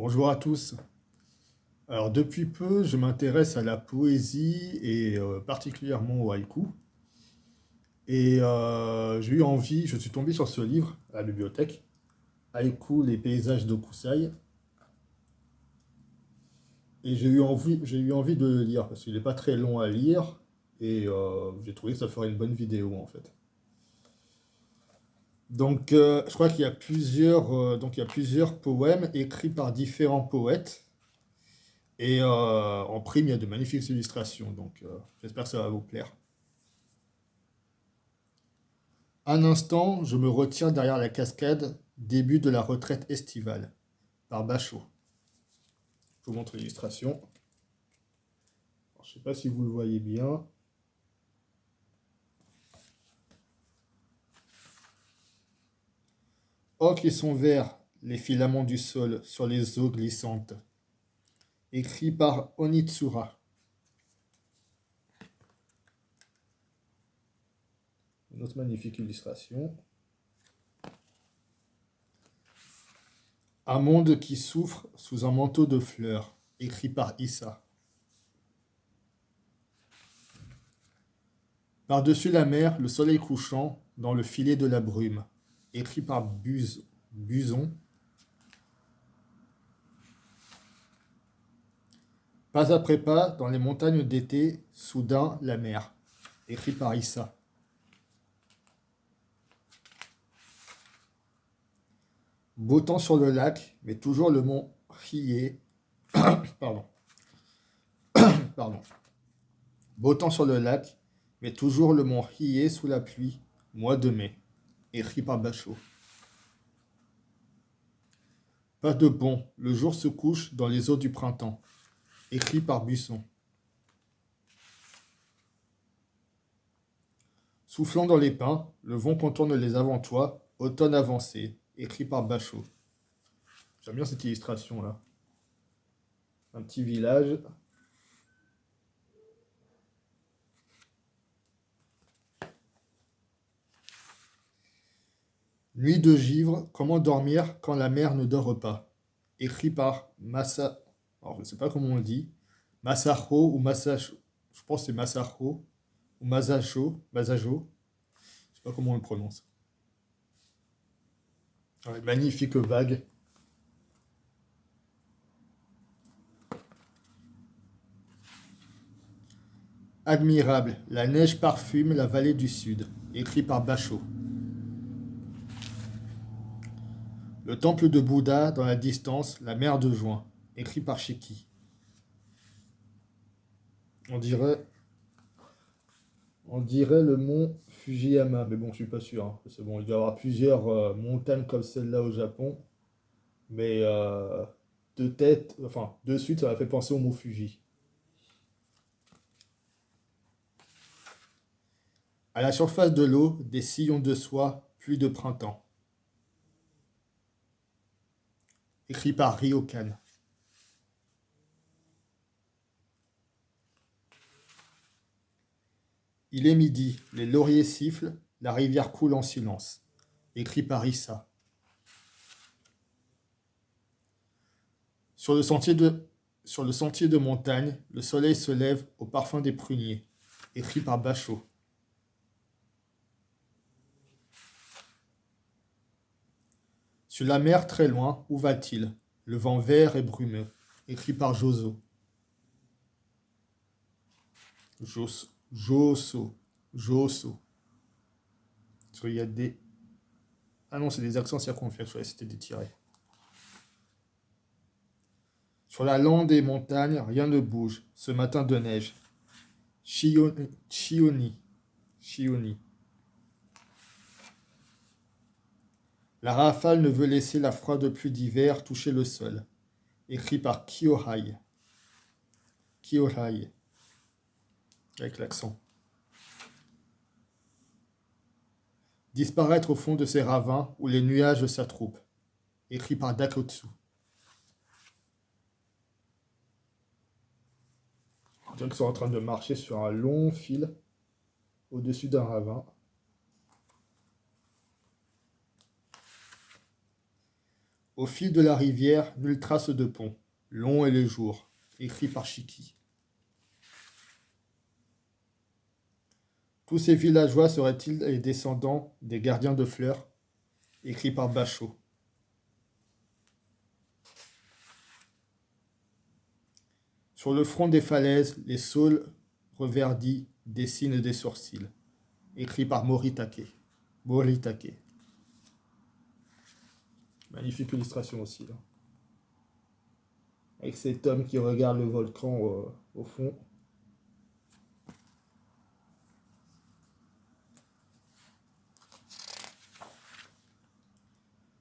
Bonjour à tous. Alors depuis peu, je m'intéresse à la poésie et particulièrement au haïku. Et j'ai eu envie, je suis tombé sur ce livre à la bibliothèque, Haïku, les paysages d'Okusai. Et j'ai eu envie de le lire parce qu'il n'est pas très long à lire et j'ai trouvé que ça ferait une bonne vidéo en fait. Donc je crois qu'il y a plusieurs poèmes écrits par différents poètes. Et en prime, il y a de magnifiques illustrations, donc j'espère que ça va vous plaire. Un instant, je me retiens derrière la cascade, début de la retraite estivale, par Bachot. Je vous montre l'illustration. Alors, je ne sais pas si vous le voyez bien. Oh, qui sont verts, les filaments du sol sur les eaux glissantes. Écrit par Onitsura. Une autre magnifique illustration. Un monde qui souffre sous un manteau de fleurs. Écrit par Issa. Par-dessus la mer, le soleil couchant dans le filet de la brume. Écrit par Buson. Pas après pas, dans les montagnes d'été, soudain la mer. Écrit par Issa. Beau temps sur le lac, mais toujours le mont Hiei. Pardon, pardon. Beau temps sur le lac, mais toujours le mont Hiei sous la pluie. Mois de mai. Écrit par Bachot. Pas de pont, le jour se couche dans les eaux du printemps. Écrit par Buisson. Soufflant dans les pins, le vent contourne les avant-toits. Automne avancé. Écrit par Bachot. J'aime bien cette illustration là. Un petit village. Nuit de givre, comment dormir quand la mer ne dort pas? Écrit par Masa. Alors, je ne sais pas comment on le dit. Masaho ou Masacho. Je pense que c'est Masaho ou Masajo. Masajo. Je ne sais pas comment on le prononce. Ouais, magnifique vague. Admirable, la neige parfume la vallée du sud. Écrit par Bachot. Le temple de Bouddha dans la distance, la mer de juin. Écrit par Shiki. On dirait On dirait le mont Fujiyama, mais bon, je suis pas sûr, hein. C'est bon, il doit y avoir plusieurs montagnes comme celle-là au Japon, mais de tête, enfin, de suite, ça m'a fait penser au mont Fuji. À la surface de l'eau, des sillons de soie, pluie de printemps. Écrit par Ryokan. Il est midi, les lauriers sifflent, la rivière coule en silence. Écrit par Issa. Sur le sentier de, sur le sentier de montagne, le soleil se lève au parfum des pruniers. Écrit par Bachot. Sur la mer très loin, où va-t-il? Le vent vert et brumeux. Écrit par Joso. Joso. Joso. Il y a des... Ah non, c'est des accents circonflexes. Ouais, c'était des tirets. Sur la lande des montagnes, rien ne bouge. Ce matin de neige. Chioni. Chioni. La rafale ne veut laisser la froide pluie d'hiver toucher le sol. Écrit par Kyohai. Kyohai. Avec l'accent. Disparaître au fond de ces ravins où les nuages s'attroupent. Écrit par Dakotsu. On dirait qu'ils sont en train de marcher sur un long fil au-dessus d'un ravin. Au fil de la rivière, nulle trace de pont. Long est le jour. Écrit par Chiki. Tous ces villageois seraient-ils les descendants des gardiens de fleurs? Écrit par Bachot. Sur le front des falaises, les saules reverdis dessinent des sourcils. Écrit par Moritake. Magnifique illustration aussi, là. Avec cet homme qui regarde le volcan au fond.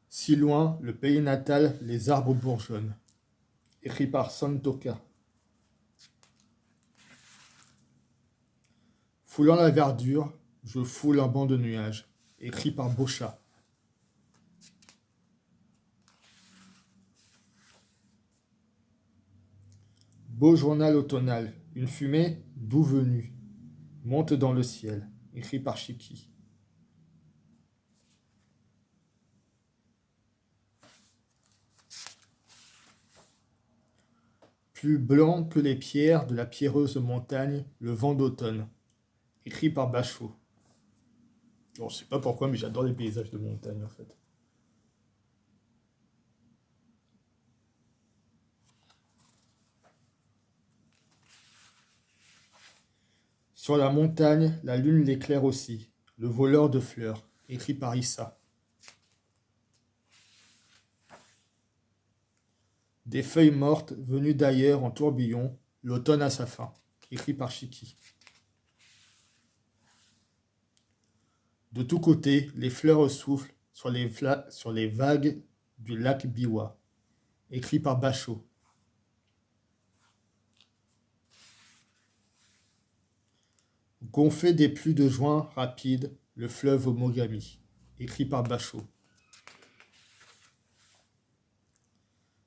Si loin, le pays natal, les arbres bourgeonnent. Écrit par Santoka. Foulant la verdure, je foule un banc de nuages. Écrit par Bocha. Beau journal automnal, une fumée, d'où venue, monte dans le ciel. Écrit par Chiki. Plus blanc que les pierres de la pierreuse montagne, le vent d'automne. Écrit par Bachot. Bon, je sais pas pourquoi, mais j'adore les paysages de montagne en fait. Sur la montagne, la lune l'éclaire aussi. Le voleur de fleurs. Écrit par Issa. Des feuilles mortes venues d'ailleurs en tourbillon, l'automne à sa fin. Écrit par Chiki. De tous côtés, les fleurs soufflent sur les vagues du lac Biwa. Écrit par Bachot. Gonflé des pluies de juin rapides, le fleuve Mogami. Écrit par Bachot.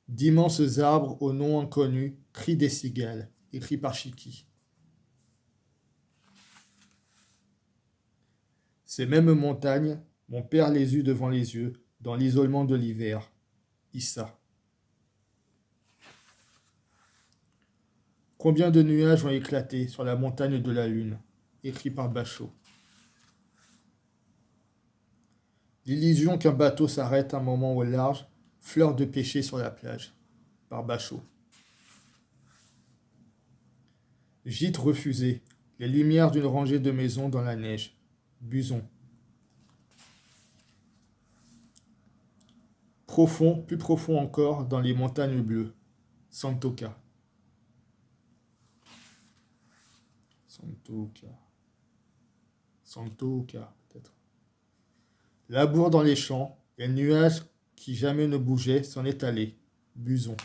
D'immenses arbres au nom inconnu, crient des cigales. Écrit par Chiki. Ces mêmes montagnes, mon père les eut devant les yeux, dans l'isolement de l'hiver. Issa. Combien de nuages ont éclaté sur la montagne de la lune? Écrit par Bachot. L'illusion qu'un bateau s'arrête un moment au large, fleur de pêcher sur la plage. Par Bachot. Gîte refusé, les lumières d'une rangée de maisons dans la neige. Buson. Profond, plus profond encore, dans les montagnes bleues. Santoka. Santoka, peut-être. Labour dans les champs, et le nuage qui jamais ne bougeait s'en est allé. Buson.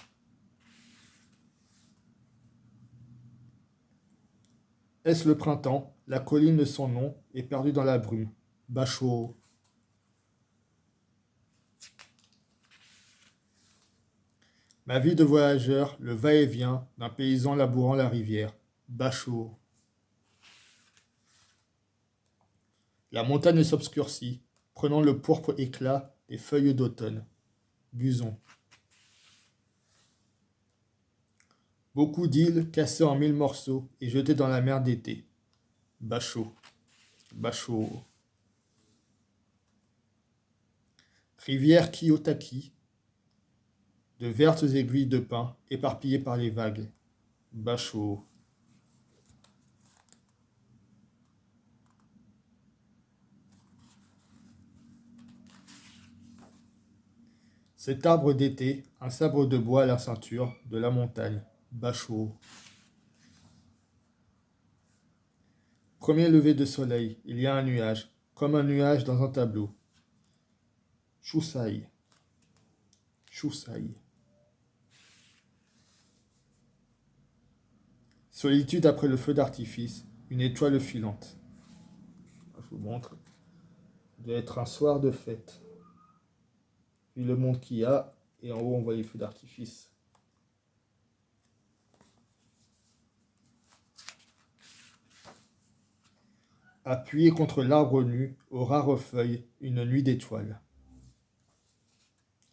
Est-ce le printemps? La colline de son nom est perdue dans la brume. Bachot. Ma vie de voyageur, le va-et-vient d'un paysan labourant la rivière. Bachot. La montagne s'obscurcit, prenant le pourpre éclat des feuilles d'automne. Buson. Beaucoup d'îles cassées en 1000 morceaux et jetées dans la mer d'été. Bachot. Bachot. Rivière Kiyotaki, de vertes aiguilles de pin éparpillées par les vagues. Bachot. Cet arbre d'été, un sabre de bois à la ceinture de la montagne. Bachot. Premier lever de soleil, il y a un nuage, comme un nuage dans un tableau. Shusai. Shusai. Solitude après le feu d'artifice, une étoile filante. Je vous montre. Ça doit être un soir de fête. Puis le monde qu'il y a, et en haut on voit les feux d'artifice. Appuyé contre l'arbre nu, aux rares feuilles, une nuit d'étoiles.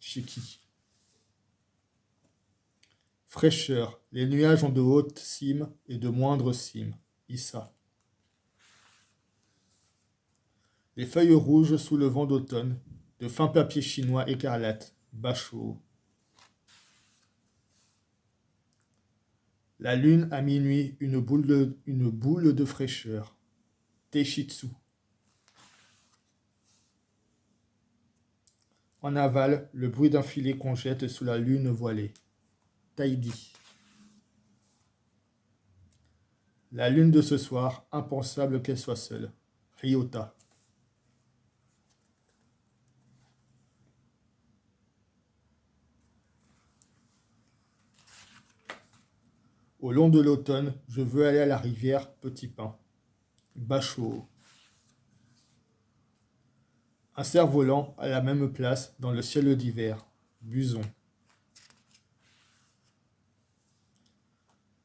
Chiki. Fraîcheur. Les nuages ont de hautes cimes et de moindres cimes. Issa. Les feuilles rouges sous le vent d'automne, de fins papiers chinois écarlates. Basho. La lune à minuit, une boule de fraîcheur. Teishitsu. En aval, le bruit d'un filet qu'on jette sous la lune voilée. Taïdi. La lune de ce soir, impensable qu'elle soit seule. Ryota. Au long de l'automne, je veux aller à la rivière, petit pain. Basho. Un cerf-volant à la même place dans le ciel d'hiver. Buson.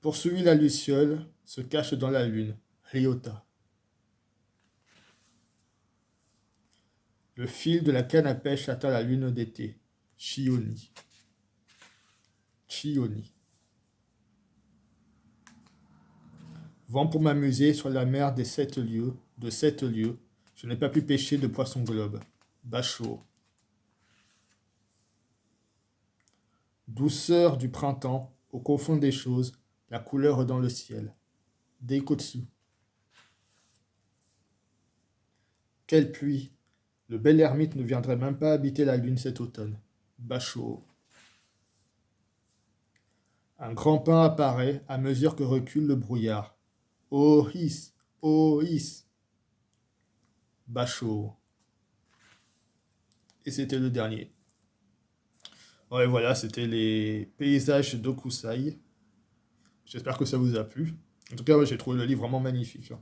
Poursuit la luciole, se cache dans la lune. Ryota. Le fil de la canne à pêche atteint la lune d'été. Chioni. Chioni. Vent pour m'amuser sur la mer des 7 lieues, de 7 lieues. Je n'ai pas pu pêcher de poisson globe. Basho. Douceur du printemps, au confond des choses, la couleur dans le ciel. Deikotsu. Quelle pluie! Le bel ermite ne viendrait même pas habiter la lune cet automne. Basho. Un grand pain apparaît à mesure que recule le brouillard. Oh his! Oh his! Basho. Et c'était le dernier. Ouais, voilà, c'était les paysages d'Okusai. J'espère que ça vous a plu. En tout cas, ouais, j'ai trouvé le livre vraiment magnifique.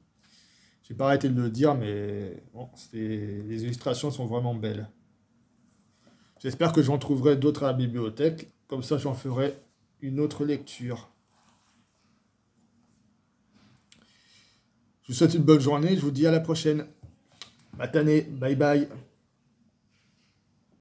J'ai pas arrêté de le dire, mais bon, les illustrations sont vraiment belles. J'espère que j'en trouverai d'autres à la bibliothèque. Comme ça, j'en ferai une autre lecture. Je vous souhaite une bonne journée. Je vous dis à la prochaine. Matane, bye bye.